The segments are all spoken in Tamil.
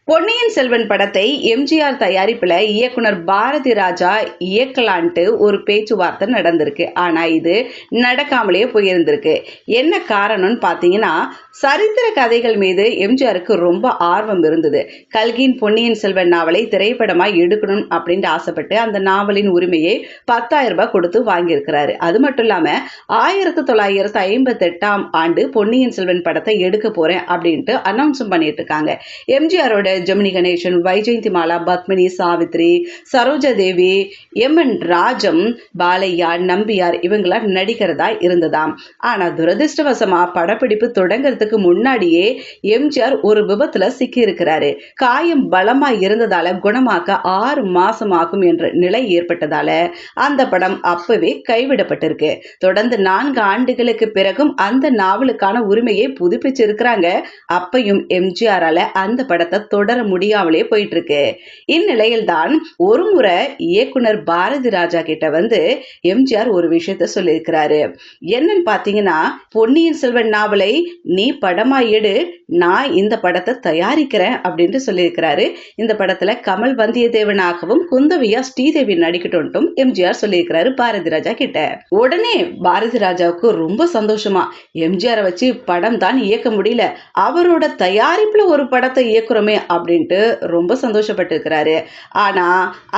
பொன்னியின் செல்வன் படத்தை எம்ஜிஆர் தயாரிப்புல இயக்குனர் பாரதி ராஜா இயக்கலான்ட்டு ஒரு பேச்சுவார்த்தை நடந்திருக்கு. ஆனா இது நடக்காமலேயே போயிருந்திருக்கு. என்ன காரணம்னு பாத்தீங்கன்னா, சரித்திர கதைகள் மீது எம்ஜிஆருக்கு ரொம்ப ஆர்வம் இருந்தது. கல்கியின் பொன்னியின் செல்வன் நாவலை திரைப்படமா எடுக்கணும் அப்படின்னு ஆசைப்பட்டு அந்த நாவலின் உரிமையை 10,000 ரூபாய் கொடுத்து வாங்கியிருக்கிறாரு. அது மட்டும் இல்லாம 1958 ஆண்டு பொன்னியின் செல்வன் படத்தை எடுக்க போறேன் அப்படின்ட்டு அனௌன்ஸ் பண்ணிட்டு இருக்காங்க. எம்ஜிஆரோட ஜெமினி கணேசன், வைஜெயந்தி மாலா, பத்மினி, சாவித்ரி, சரோஜா தேவி, எம்.என். ராஜம், பாலையா, நம்பியார் இவங்களாம் நடிக்கிறதா இருந்ததாம். ஆனா துரதிருஷ்டவசமா படப்பிடிப்பு தொடங்கிறதுக்கு முன்னாடியே எம்ஜிஆர் ஒரு விபத்துல சிக்கி இருக்கிறாரு. காயம் பலமா இருந்ததால குணமாக்க 6 மாசம் ஆகும் என்ற நிலை ஏற்பட்டதால அந்த படம் அப்பவே கைவிடப்பட்டிருக்கு. தொடர்ந்து 4 ஆண்டுகளுக்கு பிறகும் அந்த நாவலுக்கான உரிமையை புதுப்பிச்சிருக்கிறாங்க. அப்பையும் எம்ஜிஆரால அந்த படத்தை தொடர முடியாமலே போயிட்டு இருக்கு. இந்நிலையில் தான் ஒரு முறை இயக்குனர் பாரதி ராஜா கிட்ட வந்து எம்ஜிஆர் ஒரு விஷயத்த சொல்லியிருக்கிறாரு. என்னன்னு பாத்தீங்கன்னா, பொன்னியின் செல்வன் நாவலை நீ படமா எடு, நான் இந்த படத்தை தயாரிக்கிறேன் அப்படின்னு சொல்லியிருக்கிறாரு. இந்த படத்துல கமல் வந்தியத்தேவனாகவும் குந்தவியா ஸ்ரீதேவி நடிக்கட்டும் எம்ஜிஆர் சொல்லியிருக்கிறாரு பாரதி ராஜா கிட்ட. உடனே பாரதி ராஜாவுக்கு ரொம்ப சந்தோஷமா, எம்ஜிஆரை வச்சு படம் தான் இயக்க முடியல, அவரோட தயாரிப்புல ஒரு படத்தை இயக்குறோமே அப்படின்ட்டு ரொம்ப சந்தோஷப்பட்டிருக்கிறாரு. ஆனா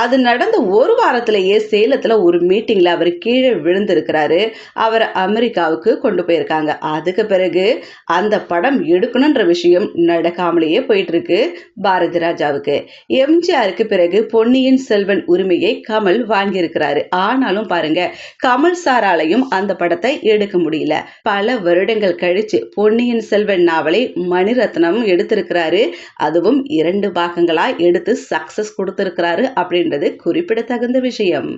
அது நடந்த ஒரு வாரத்திலேயே சேலத்துல ஒரு மீட்டிங்ல அவர் கீழே விழுந்திருக்கிறாரு. அவர் அமெரிக்காவுக்கு கொண்டு போயிருக்காங்க. அதுக்கு பிறகு அந்த படம் எடுக்கணும்ன்ற விஷயம் நடக்காமலேயே போயிட்டு இருக்கு பாரதி ராஜாவுக்கு. எம்ஜிஆருக்கு பிறகு பொன்னியின் செல்வன் உரிமையை கமல் வாங்கியிருக்கிறாரு. ஆனாலும் பாருங்க, கமல் சாராலையும் அந்த படத்தை எடுக்க முடியல. பல வருடங்கள் கழிச்சு பொன்னியின் செல்வன் நாவலை மணிரத்னம் எடுத்திருக்கிறாரு. அதுவும் 2 பாகங்களா எடுத்து சக்சஸ் கொடுத்திருக்கிறாரு அப்படின்றது குறிப்பிடத்தகுந்த விஷயம்.